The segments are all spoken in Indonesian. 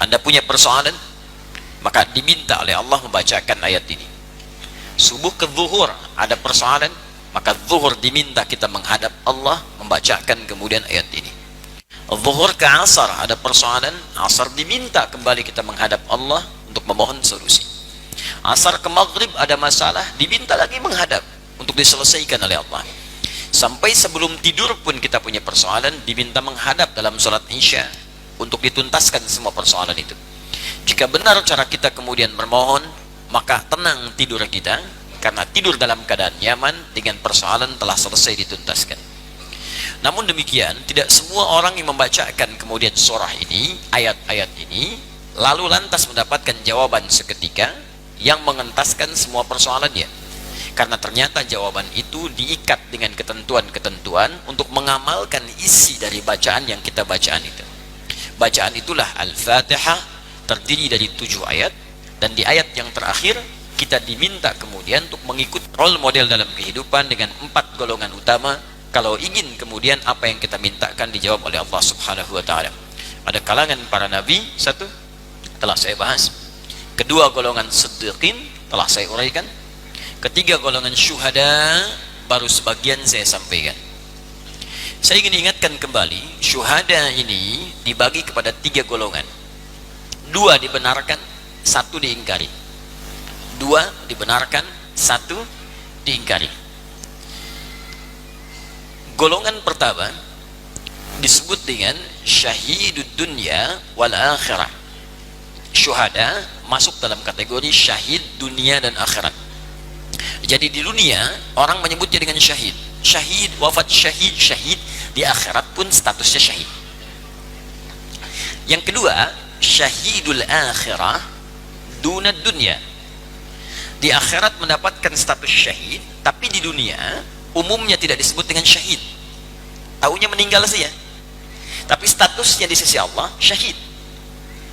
Anda punya persoalan, maka diminta oleh Allah membacakan ayat ini. Subuh ke zuhur ada persoalan, maka zuhur diminta kita menghadap Allah membacakan kemudian ayat ini. Zuhur ke asar ada persoalan, asar diminta kembali kita menghadap Allah untuk memohon solusi. Asar ke maghrib ada masalah, diminta lagi menghadap untuk diselesaikan oleh Allah. Sampai sebelum tidur pun kita punya persoalan, diminta menghadap dalam sholat isya untuk dituntaskan semua persoalan itu. Jika benar cara kita kemudian bermohon, maka tenang tidur kita, karena tidur dalam keadaan nyaman dengan persoalan telah selesai dituntaskan. Namun demikian, tidak semua orang yang membacakan kemudian surah ini, ayat-ayat ini, lalu lantas mendapatkan jawaban seketika yang mengentaskan semua persoalannya. Karena ternyata jawaban itu diikat dengan ketentuan-ketentuan untuk mengamalkan isi dari bacaan yang kita bacaan itu. Bacaan itulah Al-Fatihah, terdiri dari 7 ayat, dan di ayat yang terakhir kita diminta kemudian untuk mengikut role model dalam kehidupan dengan 4 golongan utama kalau ingin kemudian apa yang kita mintakan dijawab oleh Allah Subhanahu wa taala. Ada kalangan para nabi, satu telah saya bahas. Kedua, golongan siddiqin telah saya uraikan. Ketiga, golongan syuhada baru sebagian saya sampaikan. Saya ingin ingatkan kembali, syuhada ini dibagi kepada 3 golongan. 2 dibenarkan, 1 diingkari. 2 dibenarkan, 1 diingkari. Golongan pertama disebut dengan syahidud dunya wal akhirah. Syuhada masuk dalam kategori syahid dunia dan akhirat. Jadi di dunia orang menyebutnya dengan syahid. Syahid, wafat syahid, syahid. Di akhirat pun statusnya syahid. Yang kedua, syahidul akhirah dunad dunya. Di akhirat mendapatkan status syahid, tapi di dunia umumnya tidak disebut dengan syahid. Taunya meninggal saja. Tapi statusnya di sisi Allah syahid.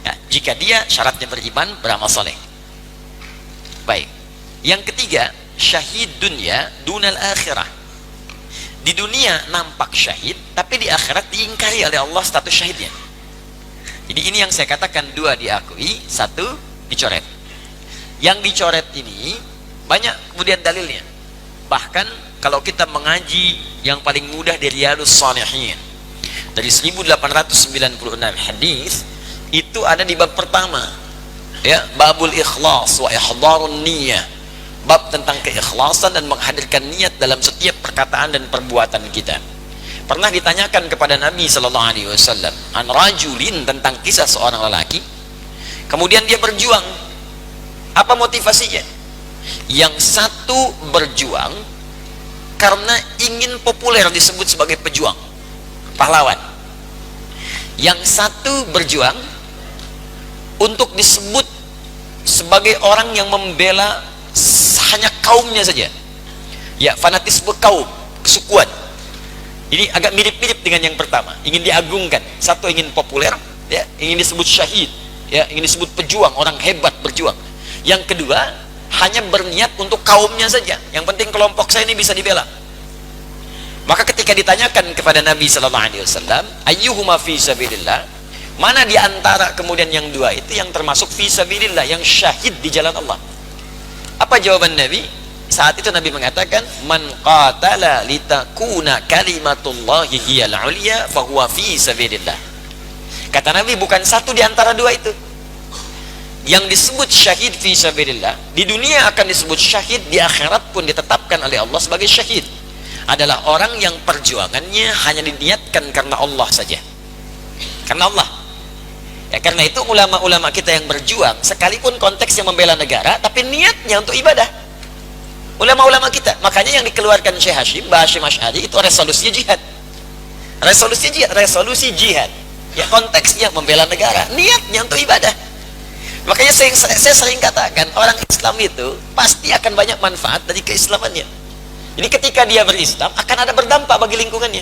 Ya, jika dia syaratnya beriman, beramal soleh. Baik. Yang ketiga, syahid dunya dunal akhirah. Di dunia nampak syahid, tapi di akhirat diingkari oleh Allah status syahidnya. Jadi ini yang saya katakan, 2 diakui, 1 dicoret. Yang dicoret ini banyak kemudian dalilnya. Bahkan kalau kita mengaji yang paling mudah dari Riyadhus Shalihin, dari 1896 hadis, itu ada di bab pertama, ya, babul ikhlas wa ihdarun niyyah, bab tentang keikhlasan dan menghadirkan niat dalam setiap perkataan dan perbuatan kita. Pernah ditanyakan kepada Nabi sallallahu alaihi wasallam an rajulin, tentang kisah seorang lelaki, kemudian dia berjuang. Apa motivasinya? Yang satu berjuang karena ingin populer, disebut sebagai pejuang, pahlawan. Yang satu berjuang untuk disebut sebagai orang yang membela hanya kaumnya saja, ya, fanatisme kaum, kesukuan. Ini agak mirip-mirip dengan yang pertama, ingin diagungkan. Satu ingin populer, ya, ingin disebut syahid, ya, ingin disebut pejuang, orang hebat berjuang. Yang kedua hanya berniat untuk kaumnya saja, yang penting kelompok saya ini bisa dibela. Maka ketika ditanyakan kepada Nabi sallallahu alaihi wasallam, ayyuhuma fi sabilillah, mana di antara kemudian yang 2 itu yang termasuk fi sabilillah, yang syahid di jalan Allah? Apa jawaban Nabi? Saat itu Nabi mengatakan, man qatala litakuna kalimatullahi hiyal ulya fahuwa fi sabilillah. Kata Nabi, bukan satu di antara 2 itu. Yang disebut syahid fi sabilillah di dunia akan disebut syahid, di akhirat pun ditetapkan oleh Allah sebagai syahid, adalah orang yang perjuangannya hanya diniatkan karena Allah saja, karena Allah. Ya, karena itu ulama-ulama kita yang berjuang, sekalipun konteksnya membela negara, tapi niatnya untuk ibadah. Ulama-ulama kita, makanya yang dikeluarkan Syekh Hashim, Bashim Ash'ari, itu resolusinya jihad. Resolusi jihad. Ya, konteksnya membela negara, niatnya untuk ibadah. Makanya saya sering katakan, orang Islam itu pasti akan banyak manfaat dari keislamannya. Jadi ketika dia berislam, akan ada berdampak bagi lingkungannya.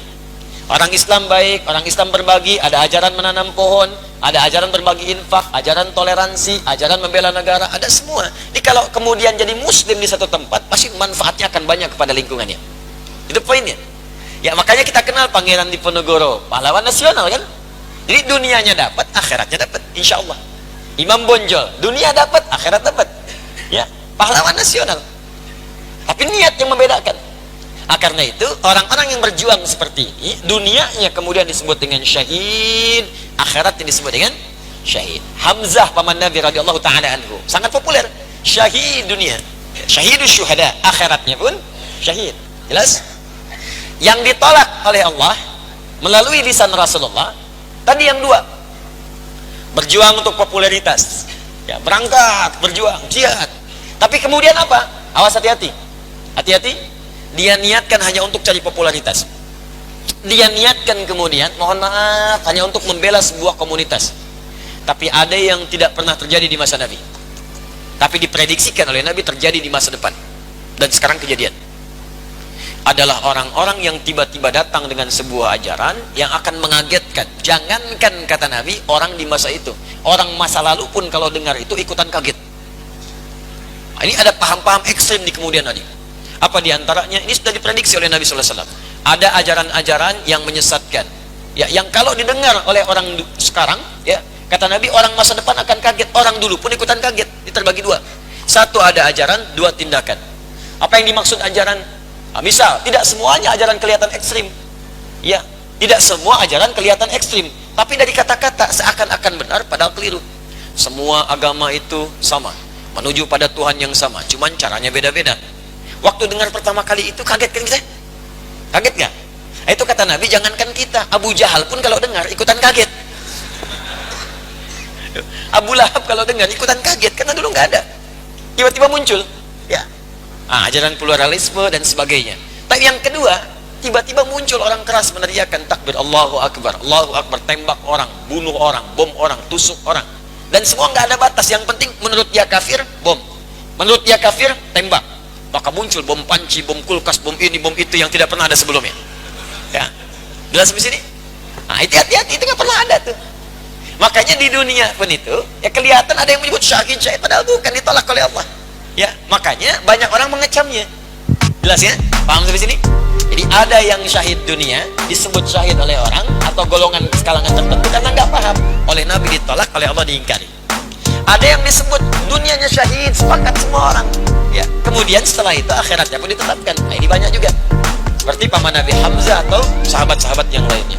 Orang Islam baik, orang Islam berbagi, ada ajaran menanam pohon, ada ajaran berbagi infak, ajaran toleransi, ajaran membela negara, ada semua. Jadi kalau kemudian jadi muslim di satu tempat, pasti manfaatnya akan banyak kepada lingkungannya. Itu poinnya. Ya, makanya kita kenal Pangeran Diponegoro, pahlawan nasional kan. Jadi dunianya dapat, akhiratnya dapat, insya Allah. Imam Bonjol, dunia dapat, akhirat dapat. Ya, pahlawan nasional. Tapi niat yang membedakan. Karena itu, orang-orang yang berjuang seperti ini, dunianya kemudian disebut dengan syahid, akhiratnya disebut dengan syahid. Hamzah paman Nabi radhiyallahu taala anhu, sangat populer. Syahid dunia, syahidus syuhada, akhiratnya pun syahid. Jelas? Yang ditolak oleh Allah melalui lisan Rasulullah tadi yang dua, berjuang untuk popularitas, ya, berangkat berjuang jihad, tapi kemudian apa? Awas, hati-hati, hati-hati. Dia niatkan hanya untuk cari popularitas, dia niatkan kemudian, mohon maaf, hanya untuk membela sebuah komunitas. Tapi ada yang tidak pernah terjadi di masa Nabi, tapi diprediksikan oleh Nabi terjadi di masa depan, dan sekarang kejadian. Adalah orang-orang yang tiba-tiba datang dengan sebuah ajaran yang akan mengagetkan. Jangankan kata Nabi, orang di masa itu, orang masa lalu pun kalau dengar itu ikutan kaget. Ini ada paham-paham ekstrim di kemudian hari. Apa diantaranya? Ini sudah diprediksi oleh Nabi SAW. Ada ajaran-ajaran yang menyesatkan, ya, yang kalau didengar oleh orang sekarang, ya, kata Nabi, orang masa depan akan kaget. Orang dulu pun ikutan kaget. Ini terbagi dua. Satu, ada ajaran, dua, tindakan. Apa yang dimaksud ajaran? Misal, tidak semuanya ajaran kelihatan ekstrim, ya, tidak semua ajaran kelihatan ekstrim, tapi dari kata-kata seakan-akan benar padahal keliru. Semua agama itu sama, menuju pada Tuhan yang sama, cuman caranya beda-beda. Waktu dengar pertama kali itu kaget kan kita? Kaget nggak? Itu kata Nabi, jangankan kita, Abu Jahal pun kalau dengar ikutan kaget. Abu Lahab kalau dengar ikutan kaget, karena dulu nggak ada, tiba-tiba muncul, ya. Ajaran pluralisme dan sebagainya. Tapi yang kedua, tiba-tiba muncul orang keras meneriakkan takbir, Allahu Akbar, Allahu Akbar, tembak orang, bunuh orang, bom orang, tusuk orang, dan semua nggak ada batas. Yang penting menurut dia kafir, bom. Menurut dia kafir, tembak. Maka muncul bom panci, bom kulkas, bom ini, bom itu yang tidak pernah ada sebelumnya. Ya, jelas di sini. Itu hati-hati, itu nggak pernah ada tuh. Makanya di dunia pun itu, ya kelihatan ada yang menyebut syahid, padahal bukan, ditolak oleh Allah. Ya, makanya banyak orang mengecamnya. Jelas ya? Paham sampai sini? Jadi ada yang syahid dunia disebut syahid oleh orang atau golongan kalangan tertentu karena nggak paham. Oleh Nabi ditolak, oleh Allah diingkari. Ada yang disebut dunianya syahid, sepakat semua orang. Ya, kemudian setelah itu akhiratnya pun ditetapkan. Ini banyak juga. Seperti paman Nabi Hamzah atau sahabat-sahabat yang lainnya.